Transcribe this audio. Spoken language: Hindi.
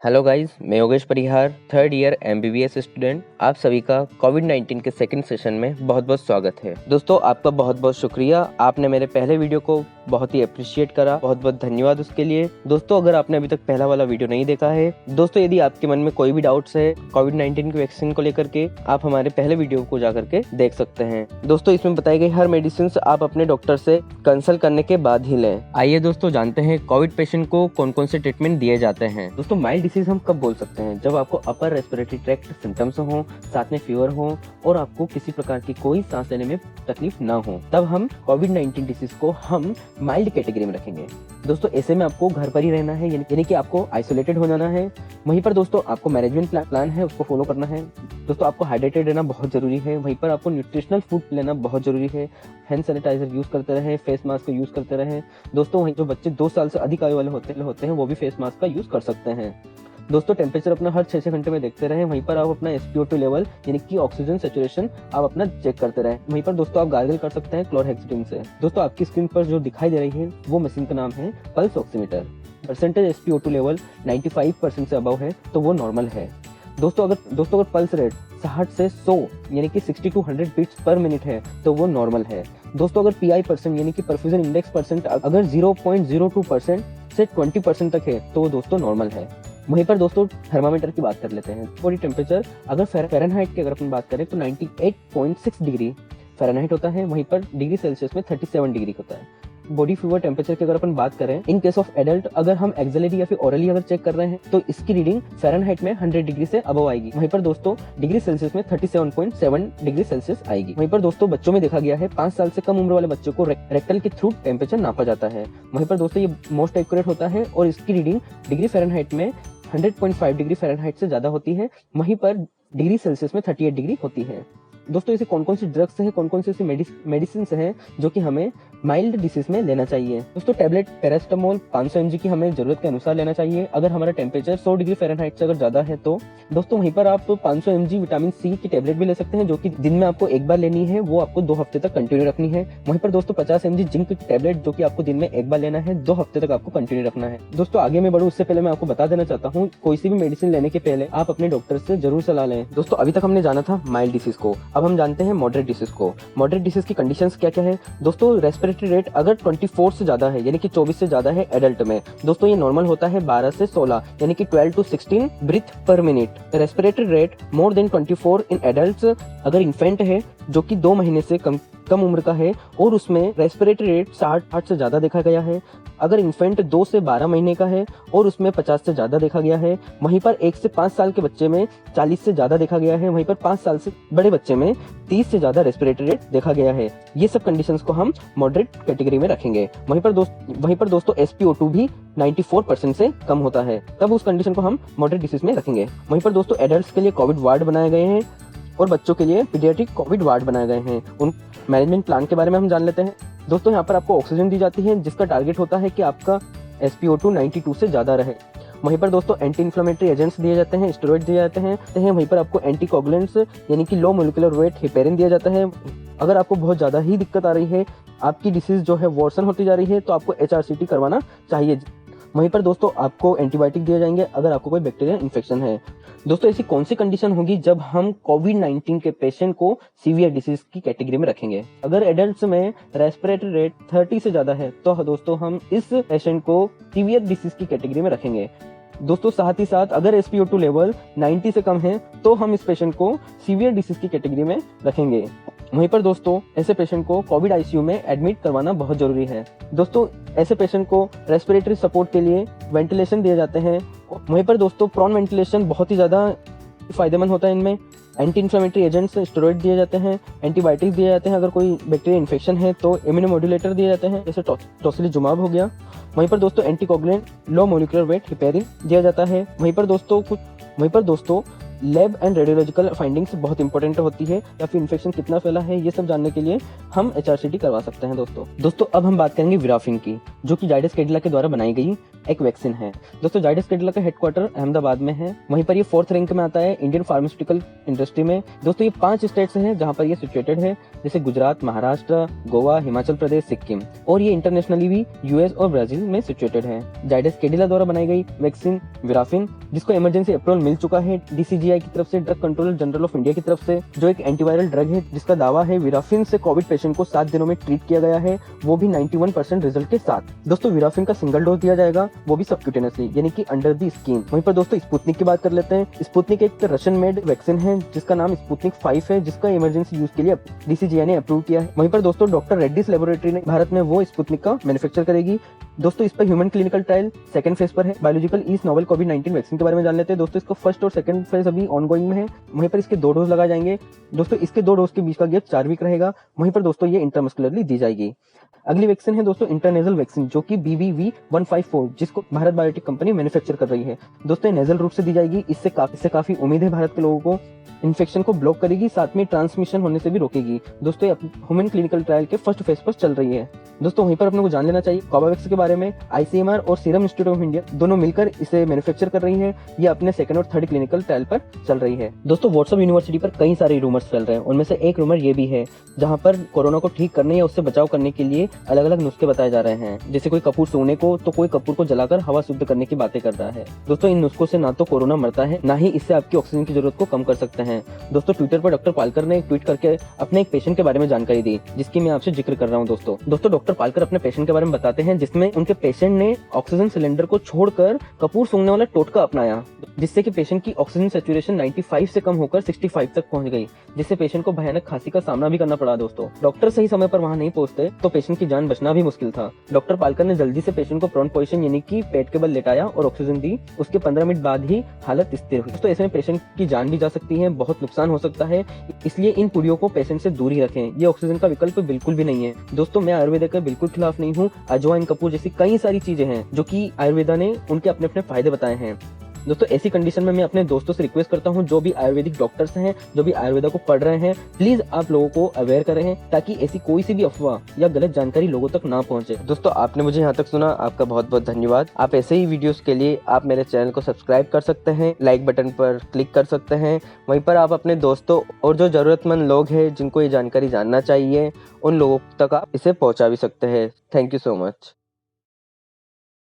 हेलो गाइस, मैं योगेश परिहार, थर्ड ईयर एमबीबीएस स्टूडेंट। आप सभी का कोविड-19 के सेकंड सेशन में बहुत बहुत स्वागत है। दोस्तों, आपका बहुत बहुत शुक्रिया, आपने मेरे पहले वीडियो को बहुत ही अप्रिशिएट करा, बहुत बहुत धन्यवाद उसके लिए। दोस्तों, अगर आपने अभी तक पहला वाला वीडियो नहीं देखा है, दोस्तों यदि आपके मन में कोई भी डाउट्स है कोविड-19 के वैक्सीन को लेकर के, आप हमारे पहले वीडियो को जा करके देख सकते हैं। दोस्तों, इसमें बताई गई हर मेडिसिन आप अपने डॉक्टर से कंसल्ट करने के बाद ही लें। आइए दोस्तों, जानते हैं कोविड पेशेंट को कौन कौन से ट्रीटमेंट दिए जाते हैं। दोस्तों, माइल्ड डिसीज हम कब बोल सकते हैं? जब आपको अपर रेस्पिरेटरी ट्रैक्ट सिम्टम्स हो, साथ में फीवर हो और आपको किसी प्रकार की कोई सांस लेने में तकलीफ ना हो, तब हम कोविड-19 डिसीज को हम माइल्ड कैटेगरी में रखेंगे। दोस्तों, ऐसे में आपको घर पर ही रहना है, यानी कि आपको आइसोलेटेड हो जाना है। वहीं पर दोस्तों आपको मैनेजमेंट प्लान है, उसको फॉलो करना है। दोस्तों, आपको हाइड्रेटेड रहना बहुत जरूरी है। वहीं पर आपको न्यूट्रिशनल फूड लेना बहुत जरूरी है। हैंड सैनिटाइजर यूज करते रहे, फेस मास्क को यूज करते रहे। दोस्तों, वहीं जो बच्चे 2 साल से अधिक आयु वाले होते हैं वो भी फेस मास्क का यूज कर सकते हैं। दोस्तों, टेम्परेचर अपना हर 6 घंटे में देखते रहे। वहीं पर आप अपना SpO2 लेवल यानी कि ऑक्सीजन सैचुरेशन आप अपना चेक करते रहे। वहीं पर दोस्तों आप गार्गल कर सकते हैं क्लोरहेक्सिडिन से। दोस्तों, आपकी स्क्रीन पर जो दिखाई दे रही है वो मशीन का नाम है pulse oximeter. Percentage SpO2 level 95% से अबव है तो वो नॉर्मल है। दोस्तों अगर पल्स रेट 60 से 100 यानी कि 60 to 100 बीट्स पर मिनट है तो वो नॉर्मल है। दोस्तों, अगर PI परसेंट यानी कि परफ्यूजन इंडेक्स परसेंट अगर 0.02% से 20% तक है तो वो दोस्तों नॉर्मल है। वहीं पर दोस्तों थर्मामीटर की बात कर लेते हैं। बॉडी टेम्परेचर अगर फ़ारेनहाइट की अगर अपन बात करें तो 98.6 डिग्री फ़ारेनहाइट होता है। वहीं पर डिग्री सेल्सियस में 37 डिग्री होता है। बॉडी फीवर टेम्परेचर की अगर अपन बात करें इन केस ऑफ एडल्ट, अगर हम एक्सिलरी या फिर ओरली अगर चेक कर रहे हैं तो इसकी रीडिंग फ़ारेनहाइट में 100 डिग्री से अबव आएगी। वहीं पर दोस्तों डिग्री सेल्सियस में 37.7 डिग्री सेल्सियस आएगी। वहीं पर दोस्तों बच्चों में देखा गया है 5 साल से कम उम्र वाले बच्चों को रेक्टल के थ्रू टेम्परेचर नापा जाता है। वहीं पर दोस्तों ये मोस्ट एक्यूरेट होता है और इसकी रीडिंग डिग्री फ़ारेनहाइट में 100.5 डिग्री फ़ारेनहाइट से ज्यादा होती है। वहीं पर डिग्री सेल्सियस में 38 डिग्री होती है। दोस्तों, ऐसे कौन कौन सी ड्रग्स हैं, कौन कौन सी ऐसी मेडिसिन हैं जो कि हमें माइल्ड डिसीज में लेना चाहिए? दोस्तों, टैबलेट पैरास्टामोल 500 mg की हमें जरूरत के अनुसार लेना चाहिए। अगर हमारा टेम्परेचर 100 डिग्री फ़ारेनहाइट से अगर ज्यादा है तो दोस्तों वहीं पर आप 500 mg विटामिन C की टैबलेट भी ले सकते हैं जो कि दिन में आपको एक बार लेनी है, वो आपको 2 हफ्ते तक कंटिन्यू रखनी है। वहीं पर दोस्तों 50 mg जिंक की टैबलेट जो कि आपको दिन में एक बार लेना है, 2 हफ्ते तक आपको कंटिन्यू रखना है। दोस्तों, आगे मैं बढ़ूं उससे पहले मैं आपको बता देना चाहता हूँ, कोई सी भी मेडिसिन लेने के पहले आप अपने डॉक्टर से जरूर सलाह लें। दोस्तों, अभी तक हमने जाना था माइल्ड डिसीज को, अब हम जानते हैं मॉडरेट डिसीज को। मॉडरेट डिसीज की कंडीशंस क्या क्या है? दोस्तों, रेस्पिरेटरी रेट अगर 24 से ज्यादा है यानी कि 24 से ज्यादा है एडल्ट में, दोस्तों ये नॉर्मल होता है 12 से 16 यानी कि 12 to 16 breath per minute. Respiratory rate more than 24 in adults अगर इन्फेंट है जो कि 2 महीने से कम उम्र का है और उसमें रेस्पिरेटरी रेट 60 से ज्यादा देखा गया है। अगर इन्फेंट 2 से 12 महीने का है और उसमें 50 से ज्यादा देखा गया है। वहीं पर 1 से 5 साल के बच्चे में 40 से ज्यादा देखा गया है। वहीं पर 5 साल से बड़े बच्चे में 30 से ज्यादा रेस्पिरेटरी रेट देखा गया है। ये सब कंडीशंस को हम मॉडरेट कैटेगरी में रखेंगे। वहीं पर दोस्तों SpO2 भी 94% से कम होता है, तब उस कंडीशन को हम मॉडरेट डिसीज में रखेंगे। वहीं पर दोस्तों एडल्ट्स के लिए कोविड वार्ड बनाए गए हैं और बच्चों के लिए पीडियाट्रिक कोविड वार्ड बनाए गए हैं। उन मैनेजमेंट प्लान के बारे में हम जान लेते हैं। दोस्तों, यहाँ पर आपको ऑक्सीजन दी जाती है जिसका टारगेट होता है कि आपका SpO2 92 से ज्यादा रहे। वहीं पर दोस्तों एंटी इन्फ्लेमेटरी एजेंट्स दिए जाते हैं, स्टेरॉइड दिए जाते हैं। वहीं पर आपको एंटीकोगुलेंट्स यानी कि लो मोलिकुलर वेट हेपेरिन दिया जाता है। अगर आपको बहुत ज्यादा ही दिक्कत आ रही है, आपकी डिसीज जो है वर्सन होती जा रही है, तो आपको HRCT करवाना चाहिए। वहीं पर दोस्तों आपको एंटीबायोटिक दिए जाएंगे अगर आपको कोई बैक्टीरियल इन्फेक्शन है। दोस्तों, ऐसी कौन सी कंडीशन होगी जब हम कोविड-19 के पेशेंट को सीवियर डिसीज की कैटेगरी में रखेंगे? अगर एडल्ट्स में रेस्पिरेटरी रेट 30 से ज्यादा है तो दोस्तों हम इस पेशेंट को सीवियर डिसीज की कैटेगरी में रखेंगे। दोस्तों, साथ ही साथ अगर SpO2 लेवल 90 से कम है तो हम इस पेशेंट को सीवियर डिसीज की कैटेगरी में रखेंगे। वहीं पर दोस्तों ऐसे पेशेंट को कोविड ICU में एडमिट करवाना बहुत जरूरी है। दोस्तों, ऐसे पेशेंट को रेस्पिरेटरी सपोर्ट के लिए वेंटिलेशन दिए जाते हैं। वहीं पर दोस्तों प्रॉन वेंटिलेशन बहुत ही ज्यादा फायदेमंद होता है। इनमें एंटी इन्फ्लेमेटरी एजेंट्स स्टेरॉइड दिए जाते हैं, एंटीबायोटिक्स दिए जाते हैं। अगर कोई बैक्टीरिया इन्फेक्शन है तो इम्यूनोमोड्यूलेटर दिए जाते हैं जैसे टोसिलीजुमाब हो गया। वहीं पर दोस्तों anticoagulant low molecular weight heparin दिया जाता है। वहीं पर दोस्तों लैब एंड रेडियोलॉजिकल फाइंडिंग्स बहुत इंपॉर्टेंट होती है, या फिर इन्फेक्शन कितना फैला है ये सब जानने के लिए हम HRCT करवा सकते हैं दोस्तों अब हम बात करेंगे विराफिन की, जो कि जाइडस कैडिला के द्वारा बनाई गई एक वैक्सीन है। दोस्तों जाइडस कैडिला का हेडक्वार्टर अहमदाबाद में है, वहीं पर ये 4th रैंक में आता है इंडियन फार्मास्यूटिकल इंडस्ट्री में। दोस्तों ये 5 स्टेट्स हैं जहां पर ये सिचुएटेड है, जैसे गुजरात, महाराष्ट्र, गोवा, हिमाचल प्रदेश, सिक्किम, और ये इंटरनेशनली भी US और ब्राजील में सिचुएटेड है। जाइडस कैडिला द्वारा बनाई गई वैक्सीन विराफिन, जिसको इमरजेंसी अप्रूवल मिल चुका है DCGI की तरफ से, drug controller general of India की तरफ से, जो एक एंटीवायरल ड्रग है जिसका दावा है विराफिन से कोविड पेशेंट को 7 दिनों में ट्रीट किया गया है, वो भी 91% रिजल्ट के साथ। दोस्तों विराफिन का सिंगल डोज दिया जाएगा, वो भी सबक्यूटेनियसली, यानी कि अंडर द स्किन। वहीं पर दोस्तों स्पुतनिक की बात कर लेते हैं। स्पुतनिक एक रशियन मेड वैक्सीन है जिसका नाम स्पुतनिक 5 है, जिसका इमरजेंसी यूज के लिए DCGI ने अप्रूव किया है। वहीं पर दोस्तों डॉक्टर रेड्डीज लेबोरेटरी ने भारत में वो स्पुतनिक का मैन्युफैक्चर करेगी। दोस्तों इस पर human clinical trial second phase पर है। बायोलॉजिकल ईस्ट नोवेल कोविड-19 वैक्सीन के बारे में जान लेते हैं। दोस्तों इसका फर्स्ट और सेकंड फेज अभी ऑनगोइंग में है। वहीं पर इसके 2 डोज लगाए जाएंगे। दोस्तों इसके 2 डोज के बीच का गैप 4 वीक रहेगा। वहीं पर दोस्तों ये इंट्रामस्कुलरली दी जाएगी। अगली वैक्सीन है दोस्तों इंटरनेजल वैक्सीन, जो कि BBV154, जिसको भारत बायोटेक कंपनी मैन्युफैक्चर कर रही है। दोस्तों नेजल रूट से दी जाएगी। इससे काफी उम्मीद है भारत के लोगों को। इन्फेक्शन को ब्लॉक करेगी, साथ में ट्रांसमिशन होने से भी रोकेगी। दोस्तों ह्यूमन क्लिनिकल ट्रायल के फर्स्ट फेज पर चल रही है। दोस्तों वहीं पर अपने को जान लेना चाहिए कोवावैक्स के बारे में। ICMR और सीरम इंस्टीट्यूट ऑफ इंडिया दोनों मिलकर इसे मैन्युफैक्चर कर रही है। ये अपने 2nd और 3rd क्लिनिकल ट्रायल पर चल रही है। दोस्तों व्हाट्सएप यूनिवर्सिटी पर कई सारे रूमर्स फैल रहे हैं। उनमें से एक रूमर ये भी है जहां पर कोरोना को ठीक करने या उससे बचाव करने के लिए अलग अलग नुस्खे बताए जा रहे हैं। जैसे कोई कपूर सूंघने को, तो कोई कपूर को जलाकर हवा शुद्ध करने की बातें कर रहा है। दोस्तों इन नुस्खों से ना तो कोरोना मरता है, ना ही इससे आपकी ऑक्सीजन की जरूरत को कम कर सकते हैं। दोस्तों ट्विटर पर डॉक्टर पालकर ने ट्वीट करके अपने एक पेशेंट के बारे में जानकारी दी, जिसकी मैं आपसे जिक्र कर रहा हूं। दोस्तों डॉक्टर पालकर अपने पेशेंट के बारे में बताते हैं, जिसमें उनके पेशेंट ने ऑक्सीजन सिलेंडर को छोड़कर कपूर सूंघने वाला टोटका अपनाया, जिससे कि पेशेंट की ऑक्सीजन सैचुरेशन 95 से कम होकर 65 तक पहुंच गई, जिससे पेशेंट को भयानक खांसी का सामना भी करना पड़ा। दोस्तों डॉक्टर सही समय पर वहां नहीं पहुंचते तो पेशेंट की जान बचना भी मुश्किल था। डॉक्टर पालकर ने जल्दी से पेशेंट को प्रोन पोजीशन यानी कि पेट के बल लेटाया और ऑक्सीजन दी। उसके 15 मिनट बाद ही हालत स्थिर हुई। दोस्तों ऐसे में पेशेंट की जान भी जा सकती है, बहुत नुकसान हो सकता है, इसलिए इन पुड़ियों को पेशेंट से दूर ही रखें। ये ऑक्सीजन का विकल्प बिल्कुल भी नहीं है। दोस्तों मैं आयुर्वेद के बिल्कुल खिलाफ नहीं हूँ। अजवाइन, कपूर जैसी कई सारी चीजें हैं जो कि आयुर्वेदा ने उनके अपने अपने फायदे बताए हैं। दोस्तों ऐसी कंडीशन में मैं अपने दोस्तों से रिक्वेस्ट करता हूं, जो भी आयुर्वेदिक डॉक्टर्स हैं, जो भी आयुर्वेदा को पढ़ रहे हैं, प्लीज आप लोगों को अवेयर करें, ताकि ऐसी कोई सी भी अफवाह या गलत जानकारी लोगों तक ना पहुंचे। दोस्तों आपने मुझे यहाँ तक सुना, आपका बहुत बहुत धन्यवाद। आप ऐसे ही वीडियोस के लिए आप मेरे चैनल को सब्सक्राइब कर सकते हैं, लाइक बटन पर क्लिक कर सकते हैं। वहीं पर आप अपने दोस्तों और जो जरूरतमंद लोग हैं जिनको ये जानकारी जानना चाहिए, उन लोगों तक आप इसे पहुँचा भी सकते हैं। Thank you so much.